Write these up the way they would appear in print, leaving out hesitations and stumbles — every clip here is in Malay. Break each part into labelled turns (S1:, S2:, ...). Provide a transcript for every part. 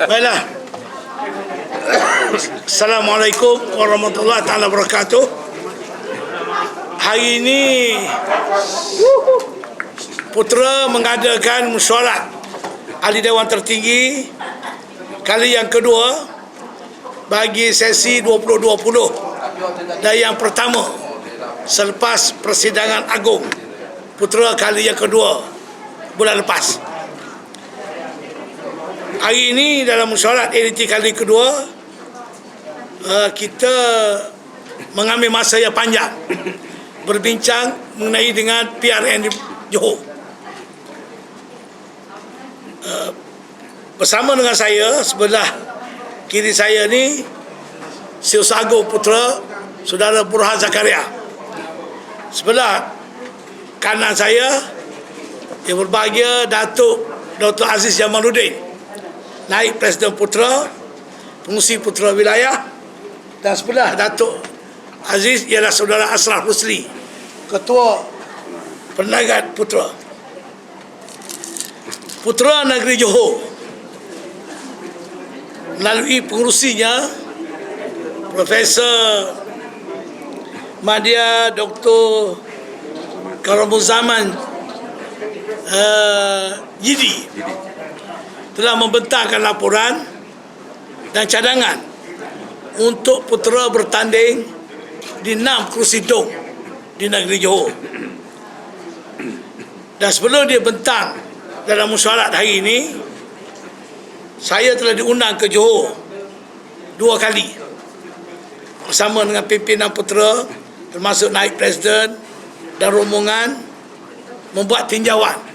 S1: Baiklah. Assalamualaikum warahmatullahi taala wabarakatuh. Hari ini Putera mengadakan mesyuarat Ahli Dewan Tertinggi kali yang kedua bagi sesi 2020 dan yang pertama selepas persidangan agung Putera kali yang kedua bulan lepas. Hari ini dalam mesyuarat ADT kali kedua kita mengambil masa yang panjang berbincang mengenai dengan PRN di Johor. Bersama dengan saya sebelah kiri saya ni Siusago Putera Saudara Burhan Zakaria. Sebelah kanan saya yang berbahagia Datuk Dr. Aziz Jamaluddin, Naib Presiden Putera, Pengurusi Putera Wilayah, dan sebelah Datuk Aziz ialah Saudara Asraf Rusli, Ketua Perniagaan Putera. Putera Negeri Johor melalui pengurusinya Profesor Madya Dr. Karamuzzaman Yidi telah membentangkan laporan dan cadangan untuk Putera bertanding di 6 kerusi dong di negeri Johor. Dan sebelum dia bentang dalam mesyuarat hari ini, saya telah diundang ke Johor 2 kali bersama dengan pimpinan Putera, termasuk Naib Presiden dan rombongan membuat tinjauan.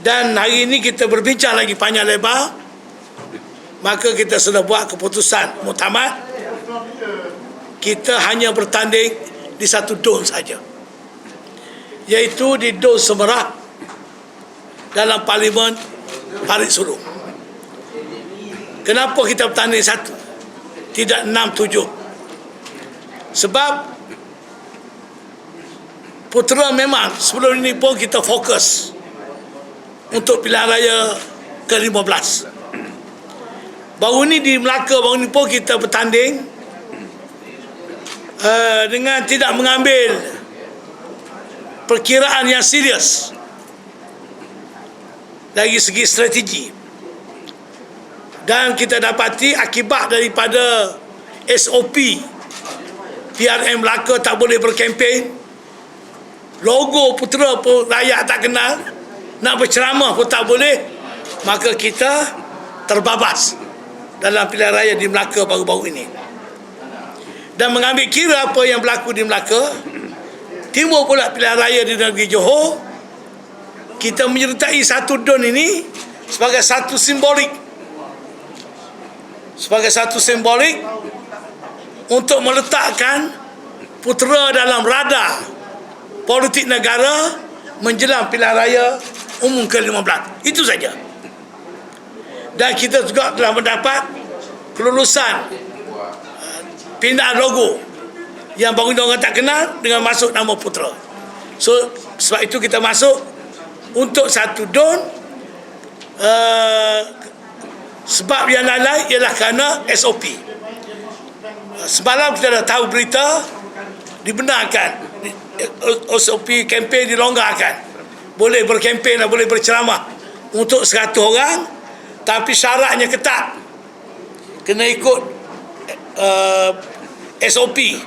S1: Dan hari ini kita berbincang lagi panjang lebar, maka kita sudah buat keputusan muktamad kita hanya bertanding di satu dom saja, iaitu di Dom Semerah dalam Parlimen Parit Sulung. Kenapa kita bertanding satu, tidak 6-7? Sebab Putera memang sebelum ini pun kita fokus untuk pilihan raya ke-15. Baru ni di Melaka, baru ni pun kita bertanding dengan tidak mengambil perkiraan yang serius dari segi strategi. Dan kita dapati akibat daripada SOP PRN Melaka tak boleh berkempen, logo Putera pun rakyat tak kenal, nak berceramah pun tak boleh, maka kita terbabas dalam pilihan raya di Melaka baru-baru ini. Dan mengambil kira apa yang berlaku di Melaka, timbul pula pilihan raya di negeri Johor. Kita menyertai satu don ini sebagai satu simbolik, untuk meletakkan Putera dalam radar politik negara menjelang pilihan raya umum ke-15. Itu saja. Dan kita juga telah mendapat kelulusan pindahan logo yang baru orang tak kenal dengan masuk nama Putera. So sebab itu kita masuk untuk satu don. Sebab yang lain ialah kerana SOP. Semalam kita dah tahu berita dibenarkan, SOP kempen dilonggarkan, boleh berkempen dan boleh berceramah untuk 100 orang, tapi syaratnya ketat, kena ikut SOP,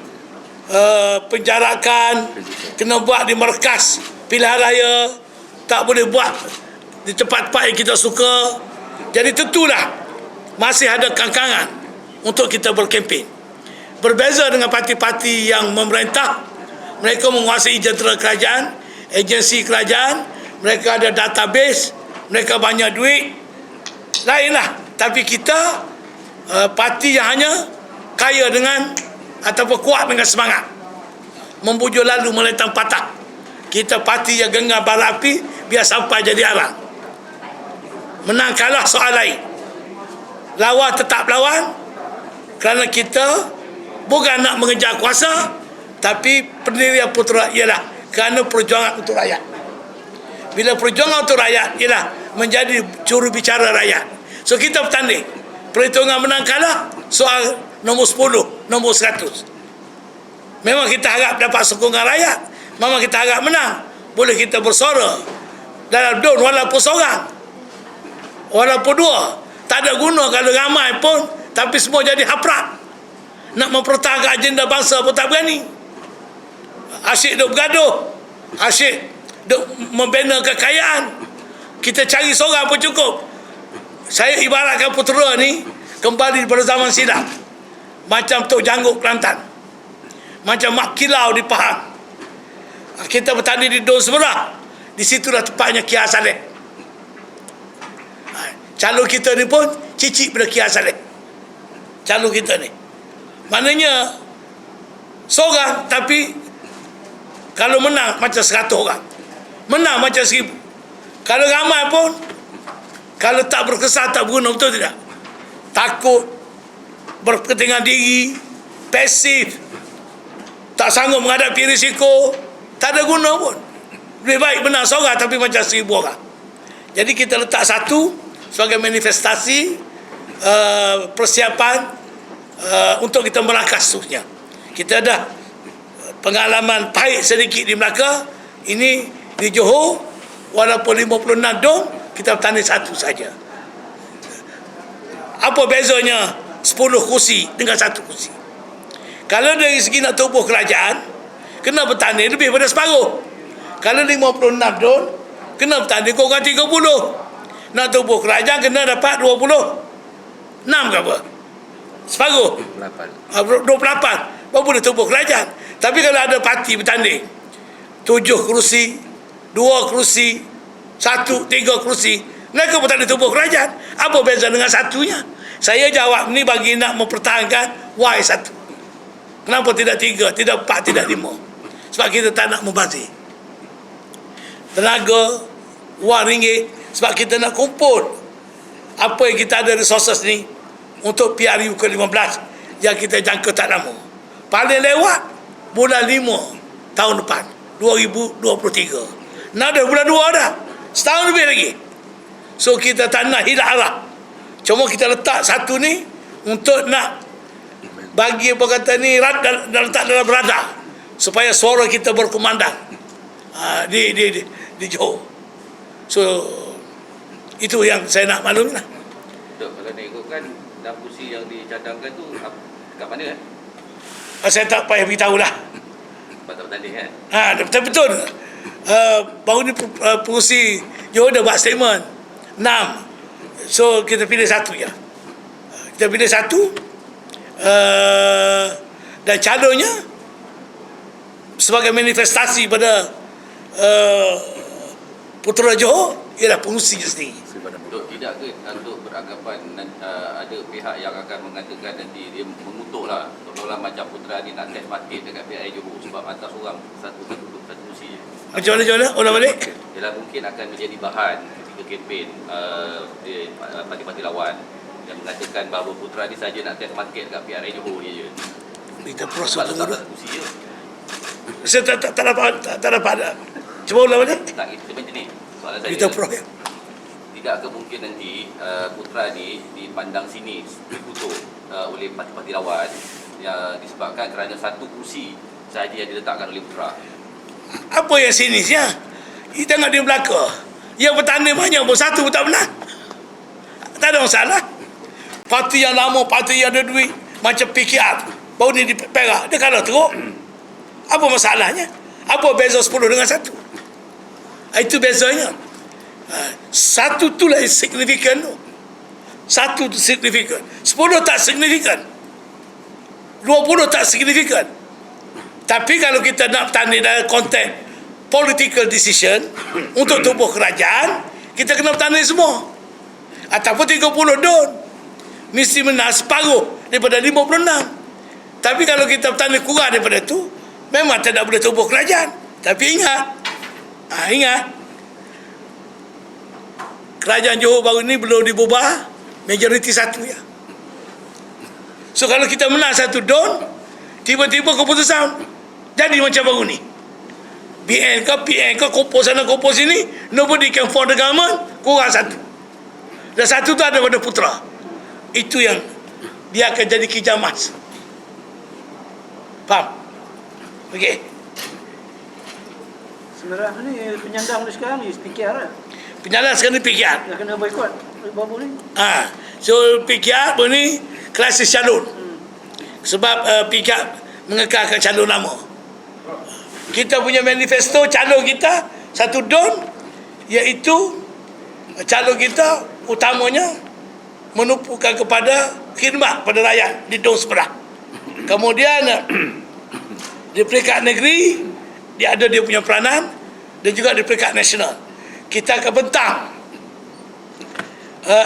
S1: penjarakan kena buat di markas pilihan raya, tak boleh buat di tempat-tempat yang kita suka. Jadi tentulah masih ada kangkangan untuk kita berkempen. Berbeza dengan parti-parti yang memerintah, mereka menguasai jentera kerajaan, agensi kerajaan, mereka ada database, mereka banyak duit, lainlah. Tapi kita parti yang hanya kaya dengan ataupun kuat dengan semangat, membujuk lalu melentang patah. Kita parti yang genggam bara api biar sampai jadi arang. Menang kalah soal lain, lawan tetap lawan, kerana kita bukan nak mengejar kuasa, tapi pendirian Putera ialah kerana perjuangan untuk rakyat. Bila perjuangan untuk rakyat ialah menjadi juru bicara rakyat, So kita bertanding. Perhitungan menang kalah soal nombor 10, nombor 100. Memang kita harap dapat sokongan rakyat. Memang kita harap menang. Boleh kita bersuara dalam DUN walaupun seorang, walaupun dua. Tak ada guna kalau ramai pun, tapi semua jadi haprak. Nak mempertahankan agenda bangsa pun tak berani. Asyik duk bergaduh, asyik duk membina kekayaan. Kita cari seorang pun cukup. Saya ibaratkan putera ni kembali pada zaman silam, macam Tok Janggut Kelantan, macam Mak Kilau di Pahang. Kita bertanding di DUN Semerah. Di situlah tepatnya Kia Saleh. Calon kita ni pun cicit pada Kia Saleh. Calon kita ni, maknanya seorang, tapi kalau menang macam 100 orang, menang macam 1000. Kalau ramai pun, kalau tak berkesan tak berguna, betul tidak? Takut, berkepentingan diri, pasif, tak sanggup menghadapi risiko, tak ada guna pun. Lebih baik menang seorang tapi macam 1000 orang. Jadi kita letak satu sebagai manifestasi persiapan untuk kita melangkah seterusnya. Kita dah pengalaman pahit sedikit di Melaka. Ini di Johor, walaupun 56 DUN, kita bertanding satu saja. Apa bezanya 10 kursi dengan 1 kursi? Kalau dari segi nak tubuh kerajaan, kena bertanding lebih pada separuh. Kalau 56 DUN, kena bertanding kurang 30. Nak tubuh kerajaan kena dapat 26 ke apa? Separuh 28 baru boleh tubuh kerajaan. Tapi kalau ada parti bertanding 7 kerusi, 2 kerusi, 1, 3 kerusi, mereka bertanding tubuh kerajaan. Apa beza dengan satunya? Saya jawab ni bagi nak mempertahankan Y1. Kenapa tidak 3, tidak 4, tidak 5? Sebab kita tak nak membazir tenaga, wang ringgit. Sebab kita nak kumpul apa yang kita ada resources ni untuk PRU ke-15 yang kita jangka tak lama. Paling lewat bulan 5 tahun depan, 2023. Nah, dah bulan 2 dah, setahun lebih lagi. So kita tak nak hilang arah. Cuma kita letak satu ni untuk nak bagi apa kata ni, letak dalam radar supaya suara kita berkumandang di Johor. So itu yang saya nak maklum lah.
S2: Dok, kalau nak ikutkan dalam kursi yang dicadangkan tu kat mana
S1: Saya tak payah beritahu lah.
S2: Sebab tak bertanding kan?
S1: Betul. Baru ni pengurusi Johor dah buat statement 6. So kita pilih satu je. Kita pilih satu, dan calonnya sebagai manifestasi pada putera Johor ialah pengurusi sendiri.
S2: Dok, tidak ke untuk beranggapan ada pihak yang akan mengatakan nanti dia mengutuklah seolah-olah macam putera ni nak test market dekat PRI Johor sebab atas orang satu kursi je.
S1: Macam mana? Ulang balik.
S2: Ialah mungkin akan menjadi bahan ketika kempen parti-parti lawan yang mengatakan bahawa putera ni saja nak test market dekat PRI Johor je.
S1: Kita proses
S2: dulu.
S1: kursi je. Saya tak dapat. Cuba ulang balik.
S2: Tak, kita macam ni. Soalan saya.
S1: Kita proses.
S2: Tidakkah mungkin nanti putera ni dipandang sinis, dikutuk oleh parti-parti lawan yang disebabkan kerana satu kursi sahaja yang diletakkan oleh putera?
S1: Apa yang sinisnya? Kita tengok di Melaka, yang bertanding banyak pun satu pun tak menang. Tak ada masalah. Parti yang lama, parti yang ada duit, macam PKR, baru ni di Perak, dia kalah teruk. Apa masalahnya? Apa beza 10 dengan 1? Itu bezanya. Satu tu lah signifikan tu. Satu tu signifikan. 10 tak signifikan. 20 tak signifikan. Tapi kalau kita nak bertanding dalam konteks political decision untuk tubuh kerajaan, kita kena bertanding semua. Ataupun 30 DUN mesti menang separuh daripada 56. Tapi kalau kita bertanding kurang daripada tu, memang tidak boleh tubuh kerajaan. Tapi ingat, kerajaan Johor baru ni belum dibubarkan, majoriti satu ya. So kalau kita menang satu DUN, tiba-tiba keputusan jadi macam baru ni. BN ke, PN ke, kompos sana, kompos sini, nobody can form the government, kurang satu. Dan satu tu ada pada putera. Itu yang dia akan jadi kijamas. Faham? Okey.
S3: Sebenarnya ni penyandang ni sekarang ni PKR lah.
S1: Penyandang sekarang ni PKR.
S3: Dah kena boikot babu ni.
S1: So PKR pun ni krisis calon. Sebab PKR mengekalkan calon lama. Kita punya manifesto calon kita satu don, iaitu calon kita utamanya menumpukan kepada khidmat pada rakyat di don sebelah. Kemudian di peringkat negeri dia ada dia punya peranan, dan juga di peringkat nasional kita akan bentang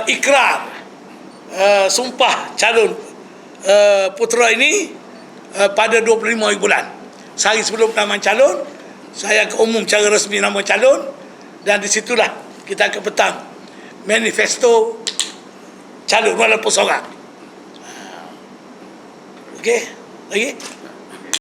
S1: ikrar sumpah calon putera ini pada 25 bulan. Sehari sebelum penamaan calon, saya akan umum secara resmi nama calon, dan di situlah kita akan petang manifesto calon walaupun seorang. Okey, lagi?